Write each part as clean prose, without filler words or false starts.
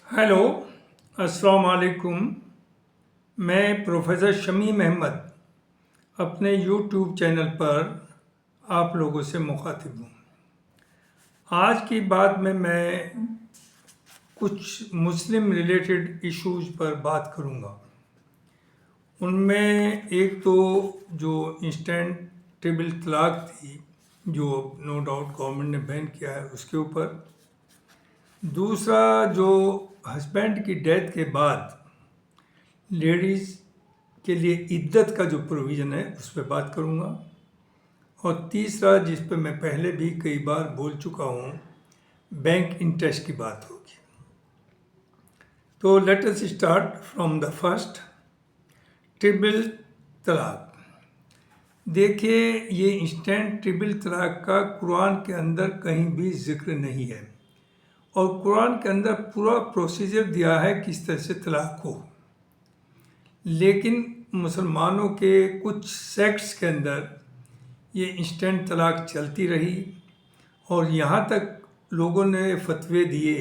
Hello, अस्सलाम वालेकुम। मैं प्रोफेसर शमीम अहमद अपने यूट्यूब चैनल पर आप लोगों से मुखातिब हूँ। आज की बात में मैं कुछ मुस्लिम रिलेटेड इश्यूज पर बात करूँगा। उनमें एक तो जो इंस्टेंट ट्रिपल तलाक थी, जो नो डाउट गवर्नमेंट ने बैन किया है, उसके ऊपर। दूसरा, जो हस्बैंड की डेथ के बाद लेडीज़ के लिए इद्दत का जो प्रोविज़न है उस पर बात करूँगा। और तीसरा, जिस पे मैं पहले भी कई बार बोल चुका हूँ, बैंक इंटरेस्ट की बात होगी। तो let us start from the first, triple तलाक। देखिए, ये इंस्टेंट ट्रिपल तलाक का कुरान के अंदर कहीं भी जिक्र नहीं है, और कुरान के अंदर पूरा प्रोसीजर दिया है किस तरह से तलाक हो। लेकिन मुसलमानों के कुछ सेक्ट्स के अंदर ये इंस्टेंट तलाक चलती रही, और यहाँ तक लोगों ने फतवे दिए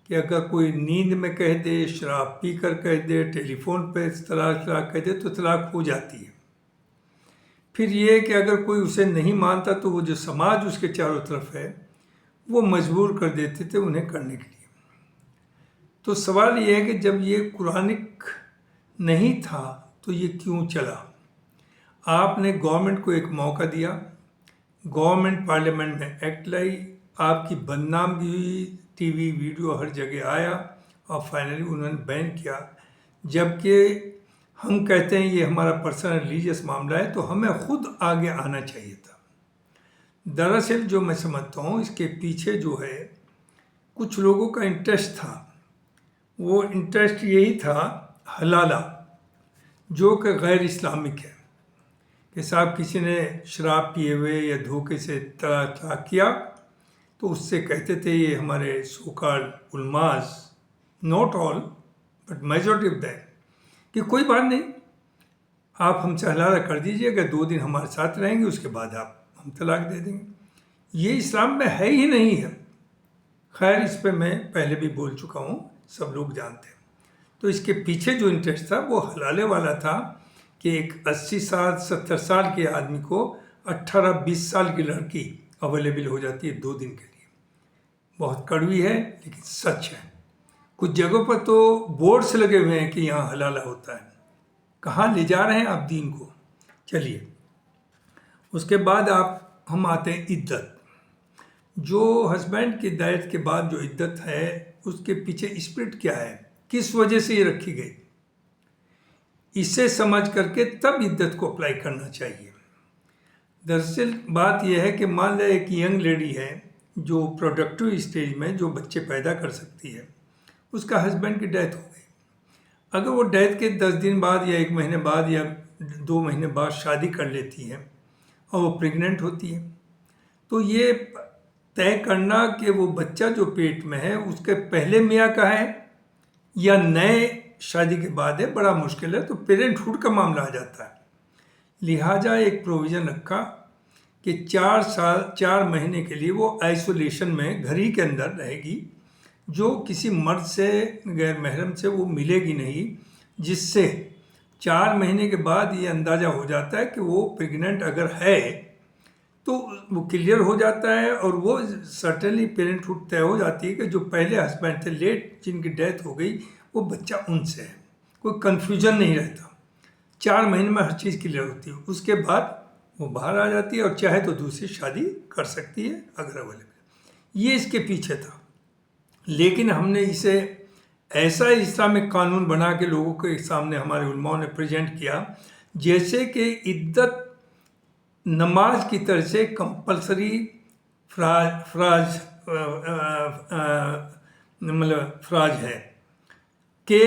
कि अगर कोई नींद में कह दे, शराब पी कर कह दे, टेलीफोन पे तलाक कह दे तो तलाक हो जाती है। फिर ये कि अगर कोई उसे नहीं मानता तो वो जो समाज उसके चारों तरफ है वो मजबूर कर देते थे उन्हें करने के लिए। तो सवाल ये है कि जब ये कुरानिक नहीं था तो ये क्यों चला। आपने गवर्नमेंट को एक मौका दिया, गवर्नमेंट पार्लियामेंट में एक्ट लाई, आपकी बदनामी हुई, टीवी वीडियो हर जगह आया, और फाइनली उन्होंने बैन किया। जबकि हम कहते हैं ये हमारा पर्सनल रिलीजियस मामला है, तो हमें खुद आगे आना चाहिए था। दरअसल जो मैं समझता हूँ, इसके पीछे जो है कुछ लोगों का इंटरेस्ट था। वो इंटरेस्ट यही था हलाला, जो कि गैर इस्लामिक है, कि साहब किसी ने शराब पिए हुए या धोखे से तलाक किया तो उससे कहते थे ये हमारे सोकाल उलमास, not all but majority of them, कि कोई बात नहीं, आप हमसे हलाला कर दीजिएगा, 2 दिन हमारे साथ रहेंगे, उसके बाद हम तलाक दे देंगे। ये इस्लाम में है ही नहीं है। खैर, इस पर मैं पहले भी बोल चुका हूँ, सब लोग जानते हैं। तो इसके पीछे जो इंटरेस्ट था वो हलाले वाला था कि एक 80 साल 70 साल के आदमी को 18-20 साल की लड़की अवेलेबल हो जाती है 2 दिन के लिए। बहुत कड़वी है लेकिन सच है। कुछ जगहों पर तो बोर्ड्स लगे हुए हैं कि यहाँ हलाला होता है। कहाँ ले जा रहे हैं आप दीन को। चलिए, उसके बाद हम आते हैं इद्दत। जो हस्बैंड की डेथ के बाद जो इद्दत है उसके पीछे स्पिरिट क्या है, किस वजह से ये रखी गई, इसे समझ करके तब इद्दत को अप्लाई करना चाहिए। दरअसल बात यह है कि मान लें एक यंग लेडी है जो प्रोडक्टिव स्टेज में जो बच्चे पैदा कर सकती है, उसका हस्बैंड की डेथ हो गई। अगर वो डेथ के 10 दिन बाद या 1 महीने बाद या 2 महीने बाद शादी कर लेती है और वो प्रेग्नेंट होती है, तो ये तय करना कि वो बच्चा जो पेट में है उसके पहले मियाँ का है या नए शादी के बाद है, बड़ा मुश्किल है। तो पेरेंटहुड का मामला आ जाता है। लिहाजा एक प्रोविज़न रखा कि 4 महीने के लिए वो आइसोलेशन में घर ही के अंदर रहेगी, जो किसी मर्द से गैर महरम से वो मिलेगी नहीं, जिससे 4 महीने के बाद ये अंदाज़ा हो जाता है कि वो प्रेग्नेंट अगर है तो वो क्लियर हो जाता है, और वो सर्टेनली पेरेंटहुड तय हो जाती है कि जो पहले हस्बैंड थे लेट जिनकी डेथ हो गई वो बच्चा उनसे है। कोई कन्फ्यूजन नहीं रहता। 4 महीने में हर चीज़ क्लियर होती है। उसके बाद वो बाहर आ जाती है और चाहे तो दूसरी शादी कर सकती है अगर अवेलेबल। ये इसके पीछे था। लेकिन हमने इसे ऐसा इस्लामिक कानून बना के लोगों के सामने हमारे उलमाओं ने प्रेजेंट किया जैसे कि इद्दत नमाज की तरह से कंपलसरी फ्राज है। कि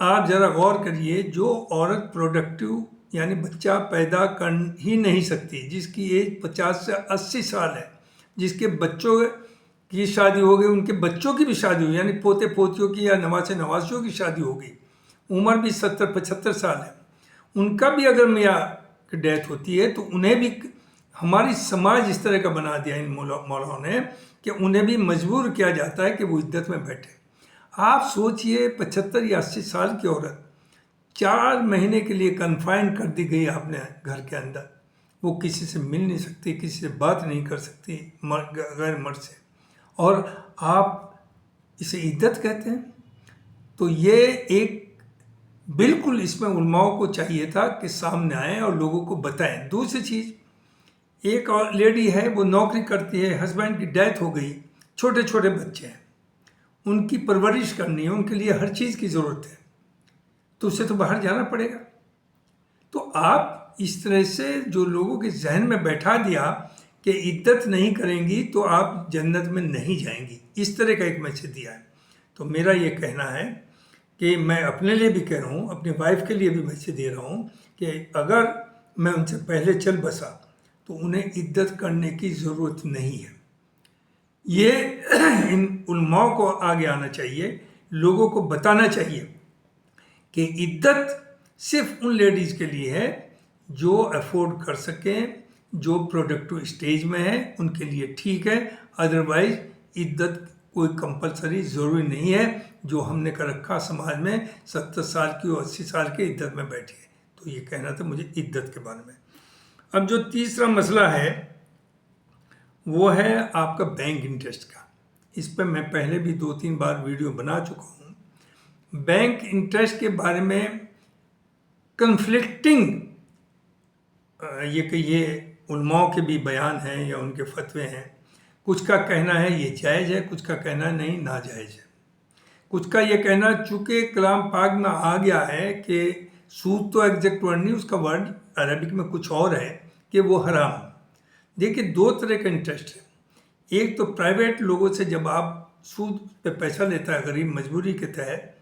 आप ज़रा गौर करिए, जो औरत प्रोडक्टिव यानी बच्चा पैदा कर ही नहीं सकती, जिसकी एज 50 से 80 साल है, जिसके बच्चों की शादी हो गई, उनके बच्चों की भी शादी हुई, यानी पोते पोतियों की या नवासे नवासियों की शादी हो गई, उम्र भी 70-75 साल है, उनका भी अगर मियाँ की डेथ होती है तो उन्हें भी हमारी समाज इस तरह का बना दिया इन मौलाओं ने कि उन्हें भी मजबूर किया जाता है कि वो इद्दत में बैठे। आप सोचिए 75 या 80 साल की औरत 4 महीने के लिए कन्फाइन कर दी गई आपने घर के अंदर, वो किसी से मिल नहीं सकती, किसी से बात नहीं कर सकती गैर मर्द से, और आप इसे इद्दत कहते हैं। तो ये एक बिल्कुल इसमें उलमाओं को चाहिए था कि सामने आए और लोगों को बताएं। दूसरी चीज़, एक और लेडी है, वो नौकरी करती है, हस्बैंड की डेथ हो गई, छोटे छोटे बच्चे हैं, उनकी परवरिश करनी है, उनके लिए हर चीज़ की ज़रूरत है, तो उसे तो बाहर जाना पड़ेगा। तो आप इस तरह से जो लोगों के जहन में बैठा दिया कि इद्दत नहीं करेंगी तो आप जन्नत में नहीं जाएंगी, इस तरह का एक मैसेज दिया है। तो मेरा ये कहना है कि मैं अपने लिए भी कह रहा हूँ, अपनी वाइफ के लिए भी मैसेज दे रहा हूँ कि अगर मैं उनसे पहले चल बसा तो उन्हें इद्दत करने की ज़रूरत नहीं है। ये इन उलमाओं को आगे आना चाहिए, लोगों को बताना चाहिए कि इद्दत सिर्फ उन लेडीज़ के लिए है जो अफोर्ड कर सकें, जो प्रोडक्टिव स्टेज में है, उनके लिए ठीक है। अदरवाइज इद्दत कोई कंपलसरी ज़रूरी नहीं है। जो हमने कर रखा समाज में 70 साल की और 80 साल के इद्दत में बैठी है। तो ये कहना था मुझे इद्दत के बारे में। अब जो तीसरा मसला है वो है आपका बैंक इंटरेस्ट का। इस पर मैं पहले भी 2-3 बार वीडियो बना चुका हूँ। बैंक इंटरेस्ट के बारे में कन्फ्लिक्टिंग ये कहिए उलमाओं के भी बयान हैं या उनके फतवे हैं। कुछ का कहना है ये जायज़ है, कुछ का कहना नहीं नाजायज़ है। कुछ का ये कहना चूँकि कलाम पाक में आ गया है कि सूद तो एग्जैक्ट वर्ड नहीं, उसका वर्ड अरबिक में कुछ और है कि वो हराम। देखिए, दो तरह का इंटरेस्ट है। एक तो प्राइवेट लोगों से जब आप सूद पे पैसा लेता है गरीब मजबूरी के तहत,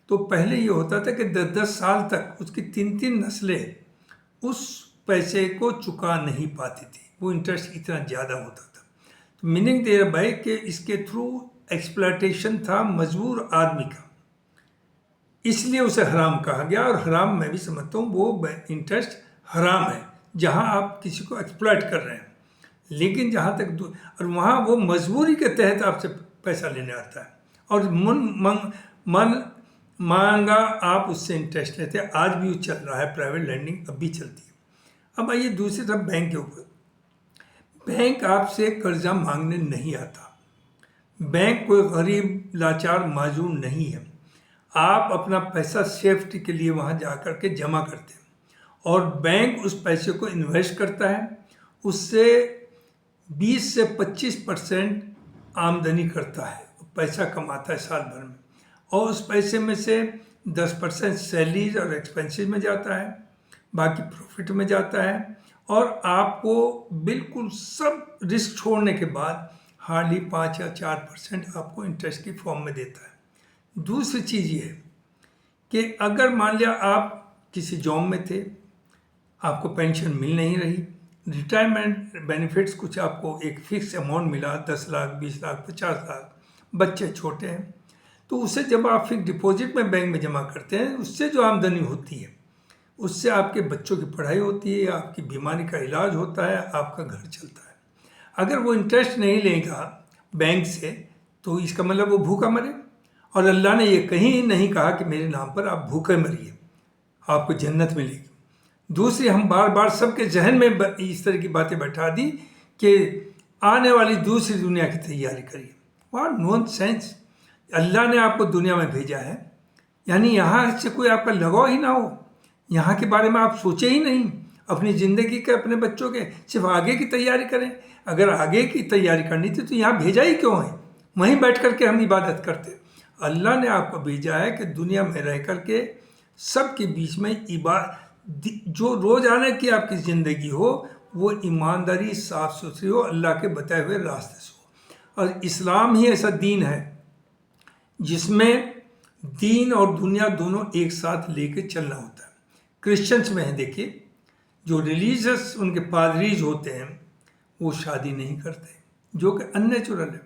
तो पहले ये होता था कि 10-10 साल तक उसकी 3-3 नस्लें उस पैसे को चुका नहीं पाती थी, वो इंटरेस्ट इतना ज़्यादा होता था। तो मीनिंग दे रहा भाई कि इसके थ्रू एक्सप्लॉयटेशन था मजबूर आदमी का, इसलिए उसे हराम कहा गया। और हराम मैं भी समझता हूँ वो इंटरेस्ट हराम है जहाँ आप किसी को एक्सप्लॉयट कर रहे हैं। लेकिन जहाँ तक और वहाँ वो मजबूरी के तहत आपसे पैसा लेने आता है और मन मांगा आप उससे इंटरेस्ट लेते हैं। आज भी वो चल रहा है, प्राइवेट लैंडिंग अब भी चलती है। अब आइए दूसरी तरफ बैंक के ऊपर। बैंक आपसे कर्जा मांगने नहीं आता। बैंक कोई गरीब लाचार माजूर नहीं है। आप अपना पैसा सेफ्टी के लिए वहाँ जा कर के जमा करते हैं और बैंक उस पैसे को इन्वेस्ट करता है, उससे 20 से 25% आमदनी करता है, पैसा कमाता है साल भर में, और उस पैसे में से 10% सैलरीज और एक्सपेंसेस में जाता है, बाकी प्रॉफिट में जाता है, और आपको बिल्कुल सब रिस्क छोड़ने के बाद हार्डली 5 या 4% आपको इंटरेस्ट की फॉर्म में देता है। दूसरी चीज़ ये है कि अगर मान लिया आप किसी जॉब में थे, आपको पेंशन मिल नहीं रही, रिटायरमेंट बेनिफिट्स कुछ आपको एक फिक्स अमाउंट मिला, 10 लाख, 20 लाख, 50 लाख, बच्चे छोटे हैं, तो उसे जब आप फिक्स डिपॉजिट में बैंक में जमा करते हैं, उससे जो आमदनी होती है उससे आपके बच्चों की पढ़ाई होती है, आपकी बीमारी का इलाज होता है, आपका घर चलता है। अगर वो इंटरेस्ट नहीं लेगा बैंक से तो इसका मतलब वो भूखा मरे, और अल्लाह ने ये कहीं नहीं कहा कि मेरे नाम पर आप भूखे मरिए, आपको जन्नत मिलेगी। दूसरी, हम बार बार सबके जहन में इस तरह की बातें बैठा दी कि आने वाली दूसरी दुनिया की तैयारी करिए। What nonsense. अल्लाह ने आपको दुनिया में भेजा है, यानी यहाँ से कोई आपका लगाव ही ना हो, यहाँ के बारे में आप सोचे ही नहीं, अपनी ज़िंदगी के, अपने बच्चों के, सिर्फ आगे की तैयारी करें। अगर आगे की तैयारी करनी थी तो यहाँ भेजा ही क्यों है, वहीं बैठ कर के हम इबादत करते। अल्लाह ने आपको भेजा है कि दुनिया में रह कर के सबके बीच में जो रोज़ाना की आपकी ज़िंदगी हो वो ईमानदारी, साफ़ सुथरी हो, अल्लाह के बताए हुए रास्ते से हो। और इस्लाम ही ऐसा दीन है जिसमें दीन और दुनिया दोनों एक साथ लेके चलना होता है। क्रिश्चियंस में है, देखिए, जो रिलीजियस उनके पादरीज होते हैं वो शादी नहीं करते, जो कि अननेचुरल है।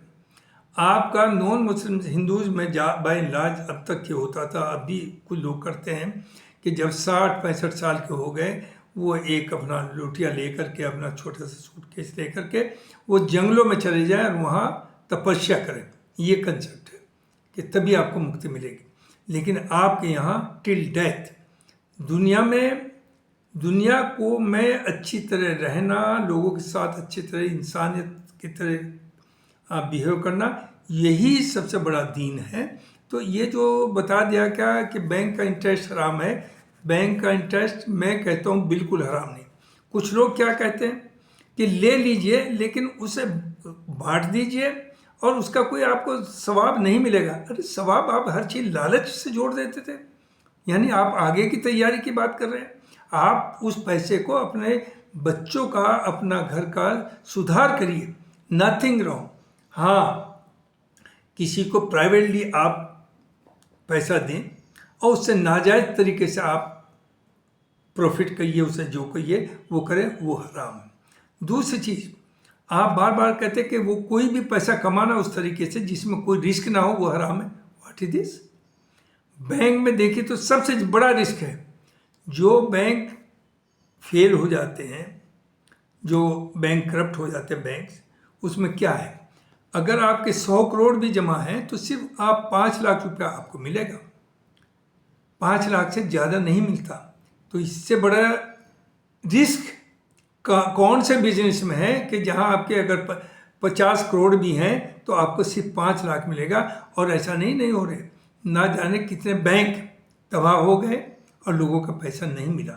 आपका नॉन मुस्लिम हिंदूज में बाय एंड लार्ज अब तक ये होता था, अब भी कुछ लोग करते हैं कि जब 60-65 साल के हो गए वो एक अपना लोटिया लेकर के, अपना छोटा सा सूटकेस लेकर के वो जंगलों में चले जाएं और वहाँ तपस्या करें। ये कंसेप्ट है। कि तभी आपको मुक्ति मिलेगी। लेकिन आपके यहाँ टिल डेथ, दुनिया को मैं अच्छी तरह रहना, लोगों के साथ अच्छी तरह इंसानियत की तरह बिहेव करना, यही सबसे बड़ा दीन है। तो ये जो बता दिया क्या कि बैंक का इंटरेस्ट हराम है, बैंक का इंटरेस्ट मैं कहता हूँ बिल्कुल हराम नहीं। कुछ लोग क्या कहते हैं कि ले लीजिए लेकिन उसे बांट दीजिए और उसका कोई आपको सवाब नहीं मिलेगा। अरे सवाब आप हर चीज़ लालच से जोड़ देते थे, यानी आप आगे की तैयारी की बात कर रहे हैं। आप उस पैसे को अपने बच्चों का, अपना घर का सुधार करिए, नथिंग रॉन्ग। हाँ, किसी को प्राइवेटली आप पैसा दें और उससे नाजायज़ तरीके से आप प्रॉफिट करिए, उसे जो कहिए वो करें, वो हराम है। दूसरी चीज़, आप बार बार कहते कि वो कोई भी पैसा कमाना उस तरीके से जिसमें कोई रिस्क ना हो, वो हराम है। What is this? बैंक में देखिए तो सबसे बड़ा रिस्क है। जो बैंक फेल हो जाते हैं, जो बैंक करप्ट हो जाते हैं बैंक, उसमें क्या है, अगर आपके 100 करोड़ भी जमा हैं तो सिर्फ आप 5 लाख रुपया आपको मिलेगा, 5 लाख से ज़्यादा नहीं मिलता। तो इससे बड़ा रिस्क कौन से बिजनेस में है कि जहां आपके अगर 50 करोड़ भी हैं तो आपको सिर्फ 5 लाख मिलेगा। और ऐसा नहीं हो रहे, ना जाने कितने बैंक तबाह हो गए और लोगों का पैसा नहीं मिला।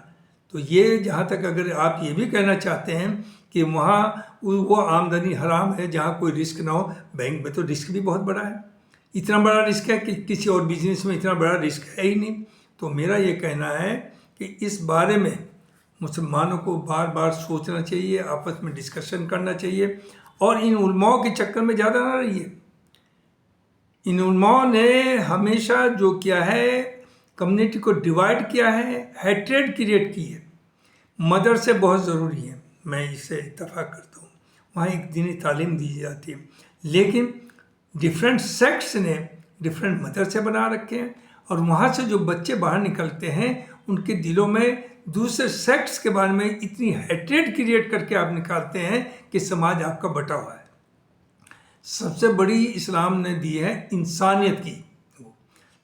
तो ये जहाँ तक अगर आप ये भी कहना चाहते हैं कि वहाँ वो आमदनी हराम है जहाँ कोई रिस्क ना हो, बैंक में तो रिस्क भी बहुत बड़ा है। इतना बड़ा रिस्क है कि किसी और बिजनेस में इतना बड़ा रिस्क है ही नहीं। तो मेरा ये कहना है कि इस बारे में मुसलमानों को बार बार सोचना चाहिए, आपस में डिस्कशन करना चाहिए और इन उलमाओं के चक्कर में ज़्यादा ना रहिए। इन उलमाओं ने हमेशा जो किया है, कम्युनिटी को डिवाइड किया है, हैट्रेड क्रिएट की है। मदरसे बहुत ज़रूरी है, मैं इससे इत्तफाक करता हूँ, वहाँ एक दीनी तालीम दी जाती है, लेकिन डिफरेंट सेक्ट्स ने डिफरेंट मदरसे बना रखे हैं और वहाँ से जो बच्चे बाहर निकलते हैं उनके दिलों में दूसरे सेक्ट्स के बारे में इतनी हैट्रेड क्रिएट करके आप निकालते हैं कि समाज आपका बटा हुआ है। सबसे बड़ी इस्लाम ने दी है इंसानियत की।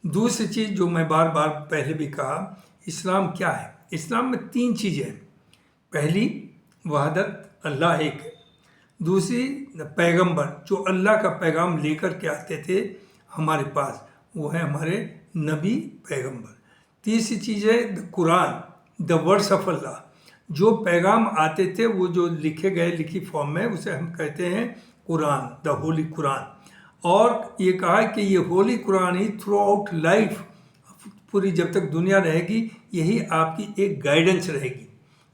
दूसरी चीज़ जो मैं बार बार पहले भी कहा, इस्लाम क्या है? इस्लाम में 3 चीज़ें हैं। पहली वहदत, अल्लाह एक है। दूसरी पैगंबर, जो अल्लाह का पैगाम लेकर के आते थे हमारे पास, वो है हमारे नबी पैगंबर। तीसरी चीज़ है the Quran, the words of Allah. जो पैगाम आते थे वो जो लिखे गए लिखी फॉर्म में, उसे हम कहते हैं कुरान, द होली कुरान। और ये कहा कि ये होली कुरान ही थ्रू आउट लाइफ, पूरी जब तक दुनिया रहेगी, यही आपकी एक गाइडेंस रहेगी।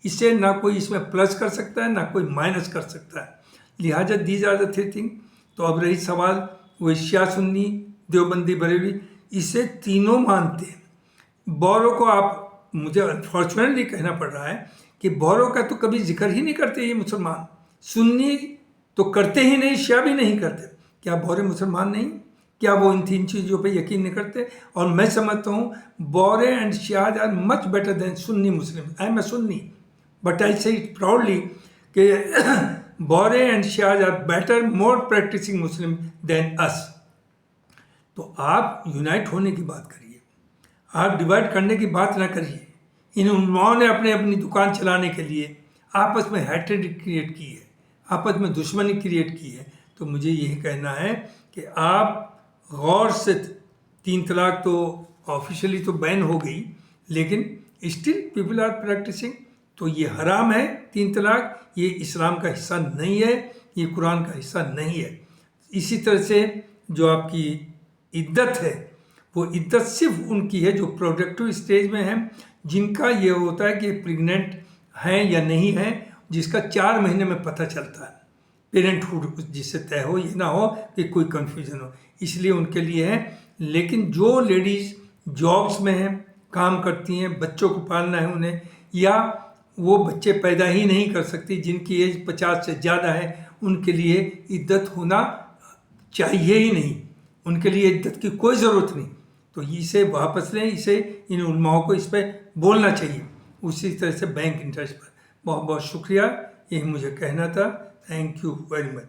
इससे ना कोई इसमें प्लस कर सकता है, ना कोई माइनस कर सकता है। लिहाजा दीज आर द 3 थिंग। तो अब रही सवाल वो शिया सुन्नी, देवबंदी, बरेली, इसे तीनों मानते हैं। बौरों को आप, मुझे अनफॉर्चुनेटली कहना पड़ रहा है कि बौरों का तो कभी जिक्र ही नहीं करते ये मुसलमान। सुन्नी तो करते ही नहीं, शिया भी नहीं करते। क्या बौरे मुसलमान नहीं? क्या वो इन 3 चीज़ों पे यकीन नहीं करते? और मैं समझता हूँ बौरे and Shias are much better than Sunni Muslim. I am a Sunni but I say it proudly कि बौरे and Shias are better, more practicing Muslim than us. तो आप यूनाइट होने की बात करिए, आप डिवाइड करने की बात ना करिए। इन उलमाओं ने अपनी दुकान चलाने के लिए आपस में हैट्रेड क्रिएट की है, आपस में दुश्मनी क्रिएट की है। तो मुझे यही कहना है कि आप गौर से, 3 तलाक तो ऑफिशियली तो बैन हो गई, लेकिन स्टिल पीपल आर प्रैक्टिसिंग। तो ये हराम है 3 तलाक, ये इस्लाम का हिस्सा नहीं है, ये कुरान का हिस्सा नहीं है। इसी तरह से जो आपकी इद्दत है, वो इद्दत सिर्फ उनकी है जो प्रोडक्टिव स्टेज में है, जिनका ये होता है कि प्रेग्नेंट हैं या नहीं हैं, जिसका 4 महीने में पता चलता है। पेरेंटहुड जिससे तय हो, ये ना हो कि कोई कन्फ्यूजन हो, इसलिए उनके लिए है। लेकिन जो लेडीज़ जॉब्स में हैं, काम करती हैं, बच्चों को पालना है उन्हें, या वो बच्चे पैदा ही नहीं कर सकती, जिनकी एज 50 से ज़्यादा है, उनके लिए इद्दत होना चाहिए ही नहीं, उनके लिए इद्दत की कोई ज़रूरत नहीं। तो इसे वापस लें, इसे इन उलमाओं को इस पर बोलना चाहिए। उसी तरह से बैंक इंटरेस्ट पर बहुत बहुत शुक्रिया, यही मुझे कहना था। Thank you very much.